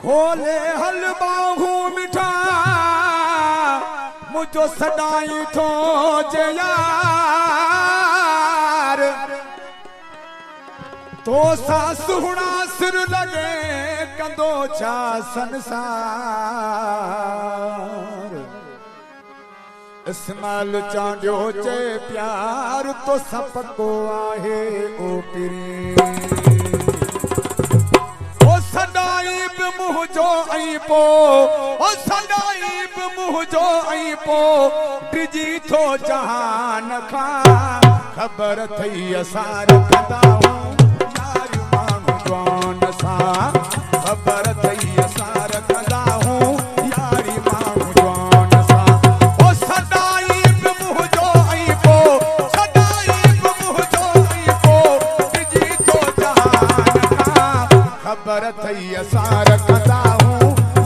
खोले हलबाहू मिठा मुझो सदाई थो जे यार तो सा सुहणा सिर लगे कंदो छा संसार इस्माइल चांडियो चे प्यार तो सपको आहे ओ पिरी ओ सदाई बि मुंहिंजो ऐं पो ओ सदाई बि मुंहिंजो ऐं पो डिजी थो जहान खां ख़बर थई असां रखंदा यार माण्हू जवान सां ख़बर थई असां रखंदा यारी माण्हू जवान सां ओ सदाई बि मुंहिंजो ऐं पो सदाई बि मुंहिंजो ऐं पो डिजी थो जहान खां ख़बर थई असां रखंदा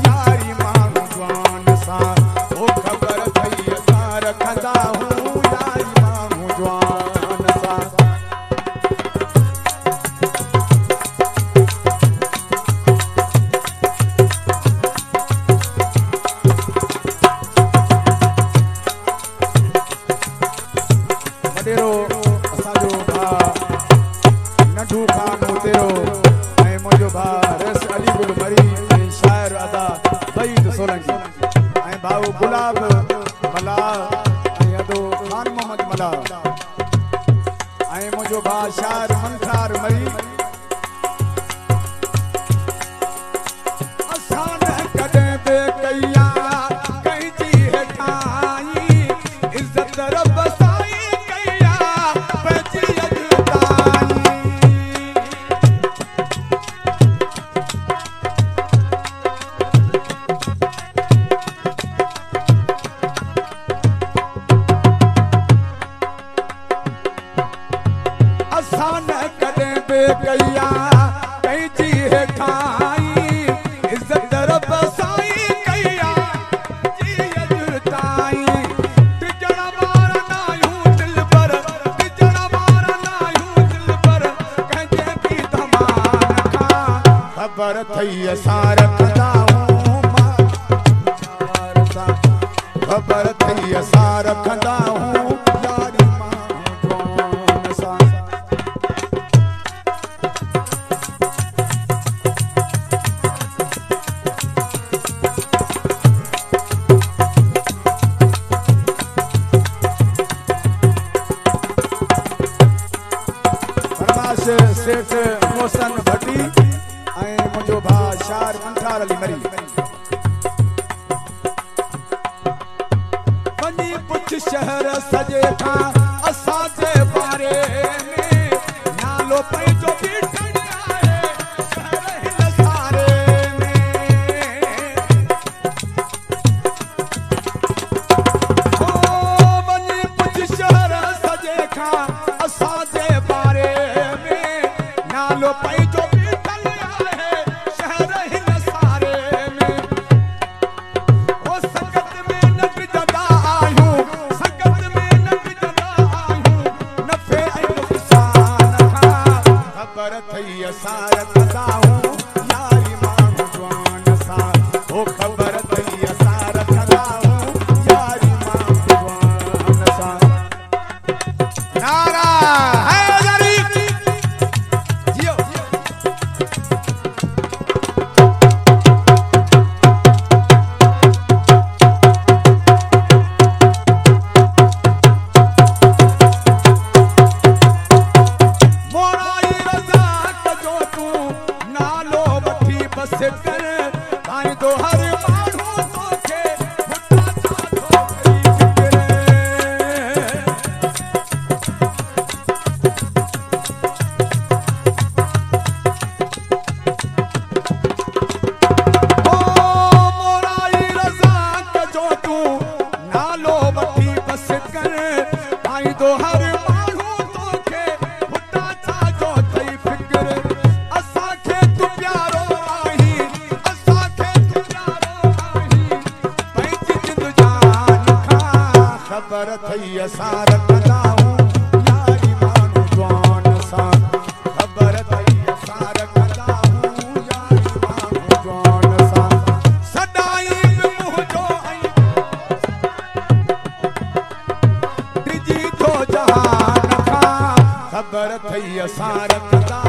यारी माण्हू जवान सां ओ ख़बर थई असां रखंदा यारी माण्हू जवान सां वडेरो असांजो भाउ नंढू खान उतेरो ऐं मुंहिंजो भाउ रस अली गुल मरी ऐं शाइर अदा वहीद सोलंकी ऐं भाउ गुलाब मलाह ऐं अदो खान मोहम्मद मलाह ऐं मुंहिंजो भाउ शाइर मंठार मरी असां न कॾहिं बि कया कंहिंजी हेठाई इज़त रब साईं कया पंहिंजी अॼुताईं असां न कॾहिं बि कया कंहिंजी हेठाई इज़त रब साईं कया जी अॼुताईं टिजण वारा न आहियूं दिलबर टिजण वारा न आहियूं दिलबर कंहिंजे बि धमान खां ख़बर थई असां रखंदा ख़बर थई असां रखंदा यारी माण्हू जवान सां फरमाश सेठ मोहसन भट्टी ऐं मुंहिंजो भाउ शाइर मंठार अली मरी वञी पुछ शहर सजे खां असांजे बारे में नालो पंहिंजो बीठल आहे शहर हिन सारे में ओ वञी पुछ शहर सजे खां असांजे बारे में नालो पंहिंजो बीठल आहे शहर हिन सारे में ओ संगत में न टिजंदा आहियूं संगत में न टिजंदा आहियूं नफ़े ऐं नुक़सान खां ख़बर थई असां रखंदा यारी माण्हू जवान सां ओ ख़बर थई असां रखंदा यारी माण्हू जवान सां नारा है यारी जियो मोराई रज़ा कजो तूं नालो वठी बस कर पाईंदो हर माण्हू तोखे हुतां छा थो करी फिकिर ओ मोराई रज़ा कजो तूं नालो वठी बस कर पाईंदो हर माण्हू तोखे हुतां छा जो थई फिकिर असांखे तूं प्यारो आहीं असांखे तूं प्यारो आहीं पंहिंजी जिंद जान खां ख़बर थई असां रखंदा यारी माण्हू जवान सां ख़बर थई असां रखंदा यारी माण्हू जवान सां जहान खां ख़बर थई असां रखंदा